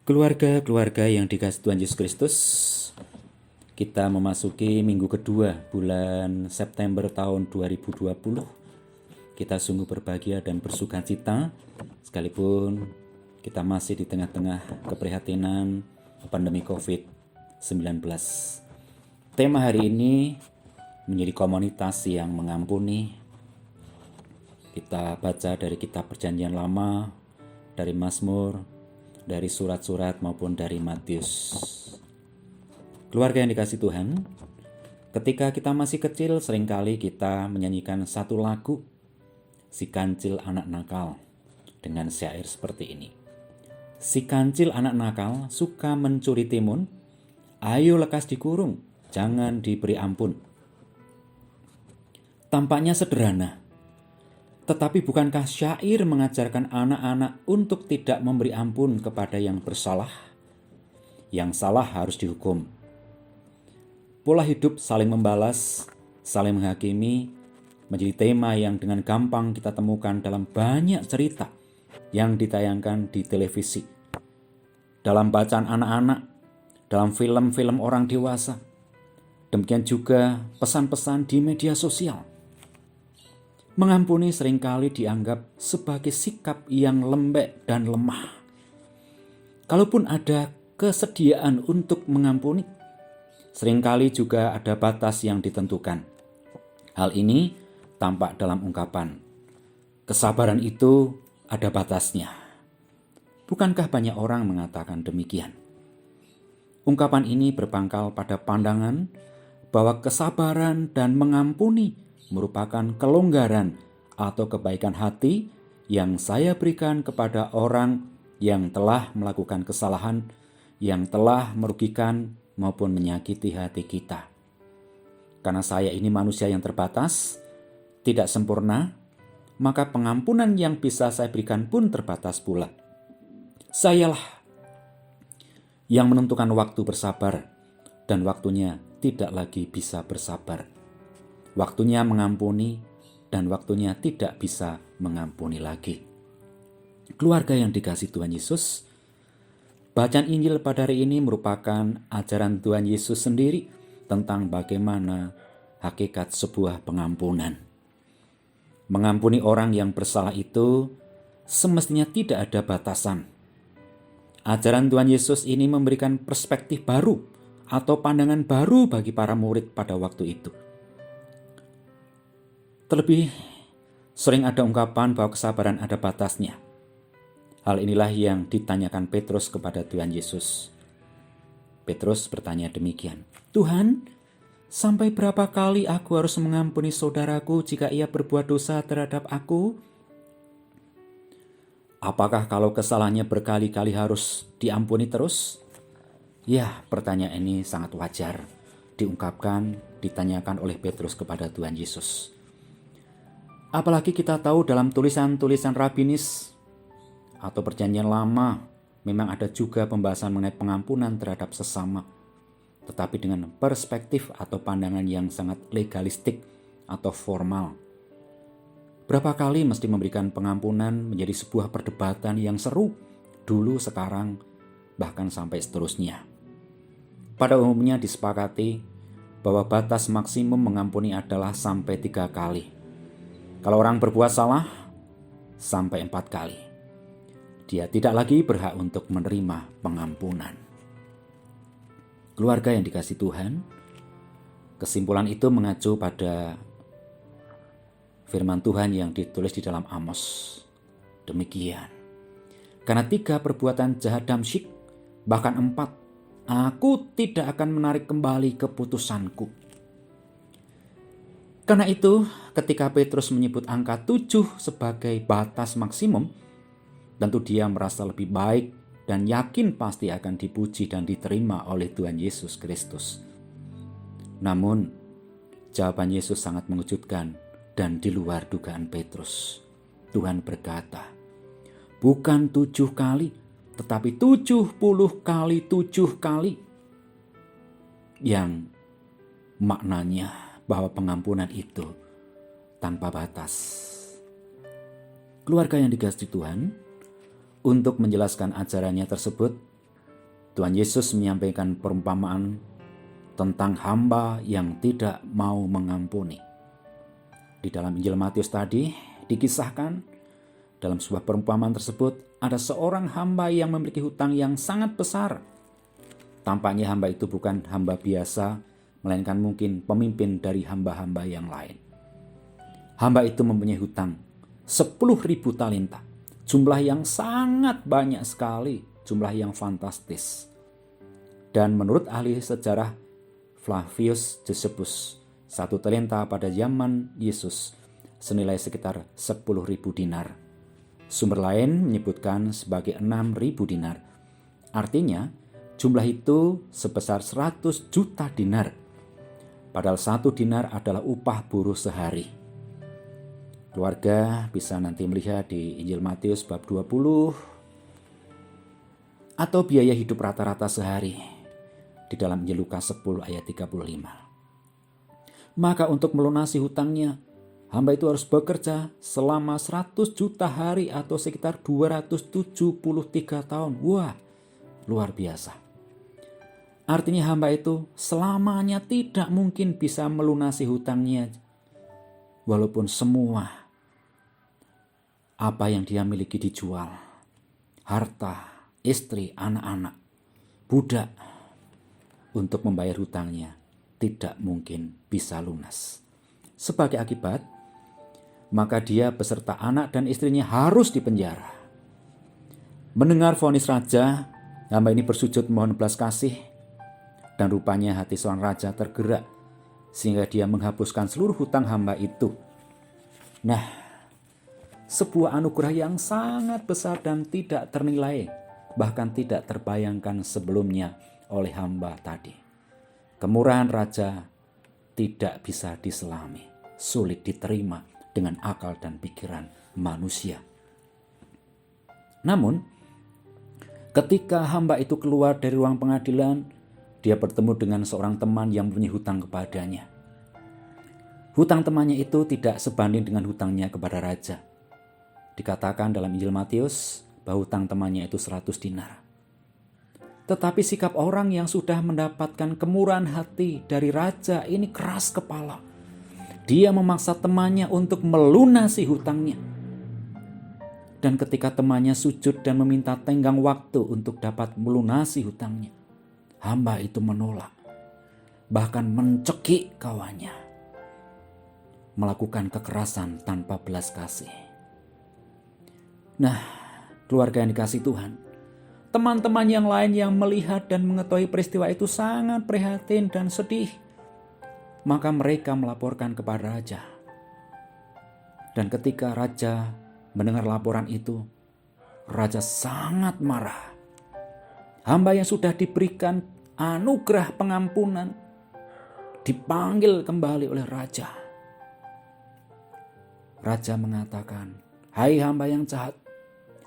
Keluarga-keluarga yang dikasihi Tuhan Yesus Kristus, kita memasuki minggu kedua bulan September tahun 2020. Kita sungguh berbahagia dan bersukacita sekalipun kita masih di tengah-tengah keprihatinan pandemi COVID-19. Tema hari ini menjadi komunitas yang mengampuni. Kita baca dari kitab Perjanjian Lama, dari Mazmur, dari surat-surat maupun dari Matius. Keluarga yang dikasihi Tuhan, ketika kita masih kecil seringkali kita menyanyikan satu lagu, Si Kancil Anak Nakal, dengan syair seperti ini. Si kancil anak nakal suka mencuri timun, ayo lekas dikurung, jangan diberi ampun. Tampaknya sederhana, tetapi bukankah syair mengajarkan anak-anak untuk tidak memberi ampun kepada yang bersalah? Yang salah harus dihukum. Pola hidup saling membalas, saling menghakimi, menjadi tema yang dengan gampang kita temukan dalam banyak cerita yang ditayangkan di televisi, dalam bacaan anak-anak, dalam film-film orang dewasa, demikian juga pesan-pesan di media sosial. Mengampuni seringkali dianggap sebagai sikap yang lembek dan lemah. Kalaupun ada kesediaan untuk mengampuni, seringkali juga ada batas yang ditentukan. Hal ini tampak dalam ungkapan, kesabaran itu ada batasnya. Bukankah banyak orang mengatakan demikian? Ungkapan ini berpangkal pada pandangan bahwa kesabaran dan mengampuni merupakan kelonggaran atau kebaikan hati yang saya berikan kepada orang yang telah melakukan kesalahan, yang telah merugikan maupun menyakiti hati kita. Karena saya ini manusia yang terbatas, tidak sempurna, maka pengampunan yang bisa saya berikan pun terbatas pula. Sayalah yang menentukan waktu bersabar, dan waktunya tidak lagi bisa bersabar. Waktunya mengampuni dan waktunya tidak bisa mengampuni lagi. Keluarga yang dikasihi Tuhan Yesus, bacaan Injil pada hari ini merupakan ajaran Tuhan Yesus sendiri tentang bagaimana hakikat sebuah pengampunan. Mengampuni orang yang bersalah itu semestinya tidak ada batasan. Ajaran Tuhan Yesus ini memberikan perspektif baru atau pandangan baru bagi para murid pada waktu itu. Terlebih, sering ada ungkapan bahwa kesabaran ada batasnya. Hal inilah yang ditanyakan Petrus kepada Tuhan Yesus. Petrus bertanya demikian, Tuhan, sampai berapa kali aku harus mengampuni saudaraku jika ia berbuat dosa terhadap aku? Apakah kalau kesalahannya berkali-kali harus diampuni terus? Ya, pertanyaan ini sangat wajar ditanyakan oleh Petrus kepada Tuhan Yesus. Apalagi kita tahu dalam tulisan-tulisan rabinis atau Perjanjian Lama memang ada juga pembahasan mengenai pengampunan terhadap sesama, tetapi dengan perspektif atau pandangan yang sangat legalistik atau formal. Berapa kali mesti memberikan pengampunan menjadi sebuah perdebatan yang seru, dulu, sekarang, bahkan sampai seterusnya. Pada umumnya disepakati bahwa batas maksimum mengampuni adalah sampai 3 kali. Kalau orang berbuat salah, sampai 4 kali. Dia tidak lagi berhak untuk menerima pengampunan. Keluarga yang dikasihi Tuhan, kesimpulan itu mengacu pada firman Tuhan yang ditulis di dalam Amos. Demikian. Karena 3 perbuatan jahat damsyik, bahkan 4, aku tidak akan menarik kembali keputusanku. Karena itu, ketika Petrus menyebut angka 7 sebagai batas maksimum, tentu dia merasa lebih baik dan yakin pasti akan dipuji dan diterima oleh Tuhan Yesus Kristus. Namun, jawaban Yesus sangat mengejutkan dan di luar dugaan Petrus. Tuhan berkata, bukan 7 kali, tetapi 70 kali 7 kali. Yang maknanya bahwa pengampunan itu tanpa batas. Keluarga yang dikasihi Tuhan, untuk menjelaskan ajarannya tersebut, Tuhan Yesus menyampaikan perumpamaan tentang hamba yang tidak mau mengampuni. Di dalam Injil Matius tadi dikisahkan dalam sebuah perumpamaan tersebut ada seorang hamba yang memiliki hutang yang sangat besar. Tampaknya hamba itu bukan hamba biasa, melainkan mungkin pemimpin dari hamba-hamba yang lain. Hamba itu mempunyai hutang 10.000 talenta, jumlah yang sangat banyak sekali, jumlah yang fantastis. Dan menurut ahli sejarah Flavius Josephus, 1 talenta pada zaman Yesus senilai sekitar 10.000 dinar. Sumber lain menyebutkan sebagai 6.000 dinar. Artinya jumlah itu sebesar 100 juta dinar. Padahal 1 dinar adalah upah buruh sehari. Keluarga bisa nanti melihat di Injil Matius bab 20 atau biaya hidup rata-rata sehari di dalam Injil Lukas 10 ayat 35. Maka untuk melunasi hutangnya, hamba itu harus bekerja selama 100 juta hari atau sekitar 273 tahun. Wah, luar biasa. Artinya hamba itu selamanya tidak mungkin bisa melunasi hutangnya. Walaupun semua apa yang dia miliki dijual, harta, istri, anak-anak, budak, untuk membayar hutangnya tidak mungkin bisa lunas. Sebagai akibat, maka dia beserta anak dan istrinya harus dipenjara. Mendengar vonis raja, hamba ini bersujud mohon belas kasih, dan rupanya hati seorang raja tergerak sehingga dia menghapuskan seluruh hutang hamba itu. Nah, sebuah anugerah yang sangat besar dan tidak ternilai, bahkan tidak terbayangkan sebelumnya oleh hamba tadi. Kemurahan raja tidak bisa diselami, sulit diterima dengan akal dan pikiran manusia. Namun, ketika hamba itu keluar dari ruang pengadilan, dia bertemu dengan seorang teman yang mempunyai hutang kepadanya. Hutang temannya itu tidak sebanding dengan hutangnya kepada raja. Dikatakan dalam Injil Matius bahwa hutang temannya itu 100 dinar. Tetapi sikap orang yang sudah mendapatkan kemurahan hati dari raja ini keras kepala. Dia memaksa temannya untuk melunasi hutangnya. Dan ketika temannya sujud dan meminta tenggang waktu untuk dapat melunasi hutangnya, hamba itu menolak, bahkan mencekik kawannya, melakukan kekerasan tanpa belas kasih. Nah, keluarga yang dikasihi Tuhan, teman-teman yang lain yang melihat dan mengetahui peristiwa itu sangat prihatin dan sedih. Maka mereka melaporkan kepada raja. Dan ketika raja mendengar laporan itu, raja sangat marah. Hamba yang sudah diberikan anugerah pengampunan dipanggil kembali oleh raja. Raja mengatakan, "Hai hamba yang jahat,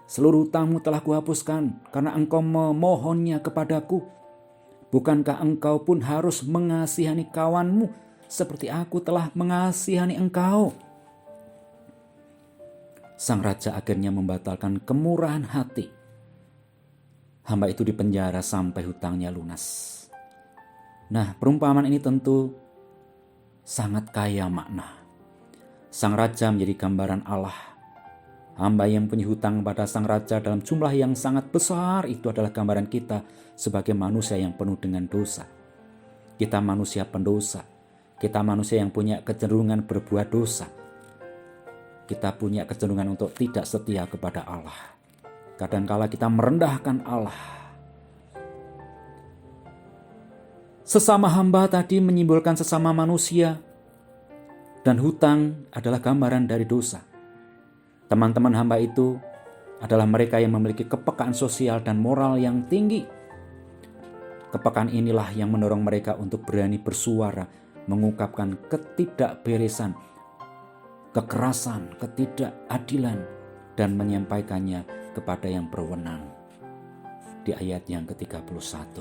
seluruh hutangmu telah kuhapuskan karena engkau memohonnya kepadaku. Bukankah engkau pun harus mengasihani kawanmu seperti aku telah mengasihani engkau?" Sang raja akhirnya membatalkan kemurahan hati. Hamba itu dipenjara sampai hutangnya lunas. Nah, perumpamaan ini tentu sangat kaya makna. Sang raja menjadi gambaran Allah. Hamba yang punya hutang pada sang raja dalam jumlah yang sangat besar itu adalah gambaran kita sebagai manusia yang penuh dengan dosa. Kita manusia pendosa. Kita manusia yang punya kecenderungan berbuat dosa. Kita punya kecenderungan untuk tidak setia kepada Allah. Kadangkala kita merendahkan Allah. Sesama hamba tadi menyimbolkan sesama manusia, dan hutang adalah gambaran dari dosa. Teman-teman hamba itu adalah mereka yang memiliki kepekaan sosial dan moral yang tinggi. Kepekaan inilah yang mendorong mereka untuk berani bersuara, mengungkapkan ketidakberesan, kekerasan, ketidakadilan, dan menyampaikannya kepada yang berwenang. Di ayat yang ke-31.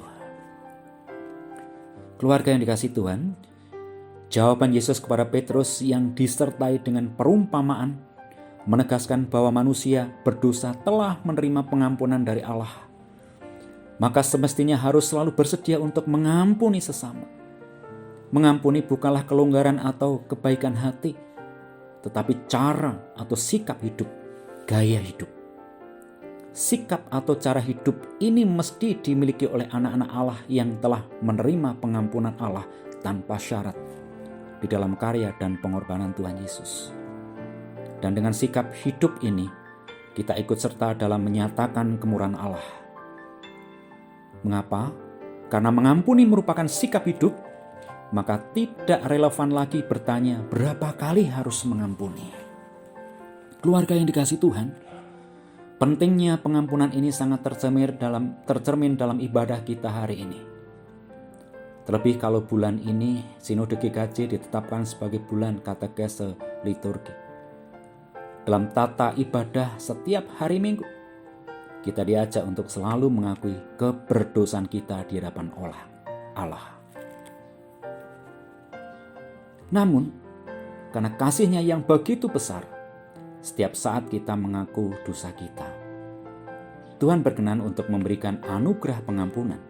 Keluarga yang dikasihi Tuhan, jawaban Yesus kepada Petrus yang disertai dengan perumpamaan menegaskan bahwa manusia berdosa telah menerima pengampunan dari Allah. maka semestinya harus selalu bersedia untuk mengampuni sesama. Mengampuni bukanlah kelonggaran atau kebaikan hati, tetapi cara atau sikap hidup, gaya hidup. Sikap atau cara hidup ini mesti dimiliki oleh anak-anak Allah yang telah menerima pengampunan Allah tanpa syarat di dalam karya dan pengorbanan Tuhan Yesus. Dan dengan sikap hidup ini, kita ikut serta dalam menyatakan kemurahan Allah. Mengapa? Karena mengampuni merupakan sikap hidup, maka tidak relevan lagi bertanya berapa kali harus mengampuni. Keluarga yang dikasihi Tuhan, pentingnya pengampunan ini sangat tercermin dalam ibadah kita hari ini. Terlebih kalau bulan ini Sinode GKJ ditetapkan sebagai bulan katekese liturgi. Dalam tata ibadah setiap hari Minggu, kita diajak untuk selalu mengakui keberdosaan kita di hadapan Allah. Namun, karena kasih-Nya yang begitu besar, setiap saat kita mengaku dosa kita, Tuhan berkenan untuk memberikan anugerah pengampunan.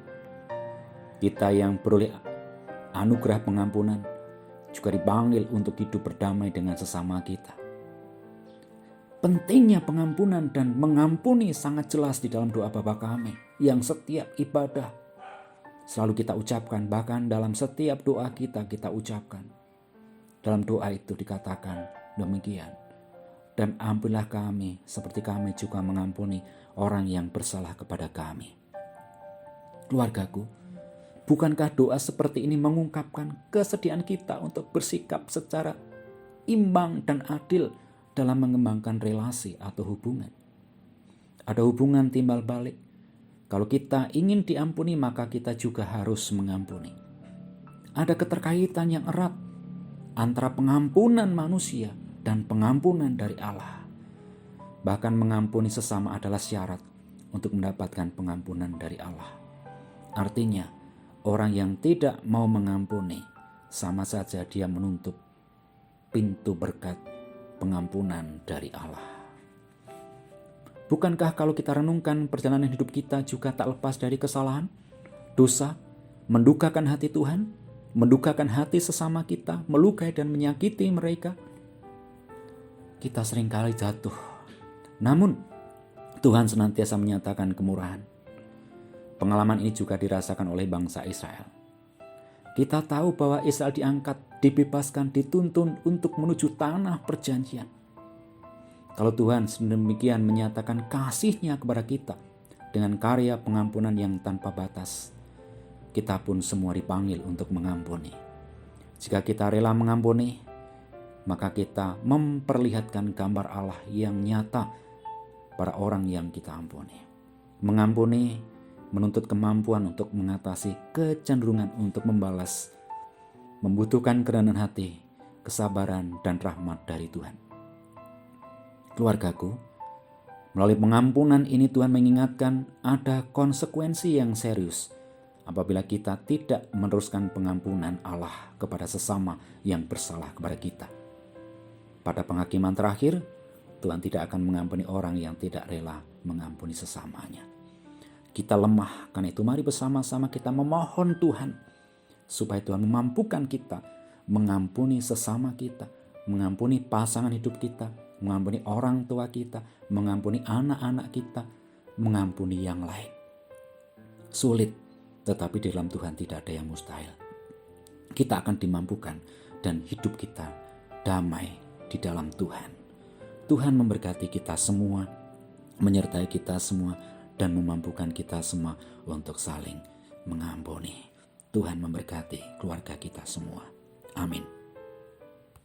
Kita yang beroleh anugerah pengampunan juga dipanggil untuk hidup berdamai dengan sesama kita. Pentingnya pengampunan dan mengampuni sangat jelas di dalam doa Bapa Kami yang setiap ibadah selalu kita ucapkan, bahkan dalam setiap doa kita ucapkan. Dalam doa itu dikatakan demikian, dan ampunilah kami seperti kami juga mengampuni orang yang bersalah kepada kami. Keluargaku, bukankah doa seperti ini mengungkapkan kesediaan kita untuk bersikap secara imbang dan adil dalam mengembangkan relasi atau hubungan? Ada hubungan timbal balik. Kalau kita ingin diampuni, maka kita juga harus mengampuni. Ada keterkaitan yang erat antara pengampunan manusia dan pengampunan dari Allah. Bahkan mengampuni sesama adalah syarat untuk mendapatkan pengampunan dari Allah. Artinya, orang yang tidak mau mengampuni sama saja dia menutup pintu berkat pengampunan dari Allah. Bukankah kalau kita renungkan perjalanan hidup kita juga tak lepas dari kesalahan, dosa, mendukakan hati Tuhan, mendukakan hati sesama kita, melukai dan menyakiti mereka? Kita seringkali jatuh. Namun, Tuhan senantiasa menyatakan kemurahan. Pengalaman ini juga dirasakan oleh bangsa Israel. Kita tahu bahwa Israel diangkat, dibebaskan, dituntun untuk menuju tanah perjanjian. Kalau Tuhan sedemikian menyatakan kasih-Nya kepada kita dengan karya pengampunan yang tanpa batas, kita pun semua dipanggil untuk mengampuni. Jika kita rela mengampuni, maka kita memperlihatkan gambar Allah yang nyata pada orang yang kita ampuni. Mengampuni menuntut kemampuan untuk mengatasi kecenderungan untuk membalas, membutuhkan kerendahan hati, kesabaran, dan rahmat dari Tuhan. Keluargaku, melalui pengampunan ini Tuhan mengingatkan ada konsekuensi yang serius apabila kita tidak meneruskan pengampunan Allah kepada sesama yang bersalah kepada kita. Pada penghakiman terakhir, Tuhan tidak akan mengampuni orang yang tidak rela mengampuni sesamanya. Kita lemah, karena itu mari bersama-sama kita memohon Tuhan supaya Tuhan memampukan kita mengampuni sesama kita, mengampuni pasangan hidup kita, mengampuni orang tua kita, mengampuni anak-anak kita, mengampuni yang lain. Sulit, tetapi di dalam Tuhan tidak ada yang mustahil. Kita akan dimampukan dan hidup kita damai di dalam Tuhan. Tuhan memberkati kita semua, menyertai kita semua, dan memampukan kita semua untuk saling mengampuni. Tuhan memberkati keluarga kita semua. Amin.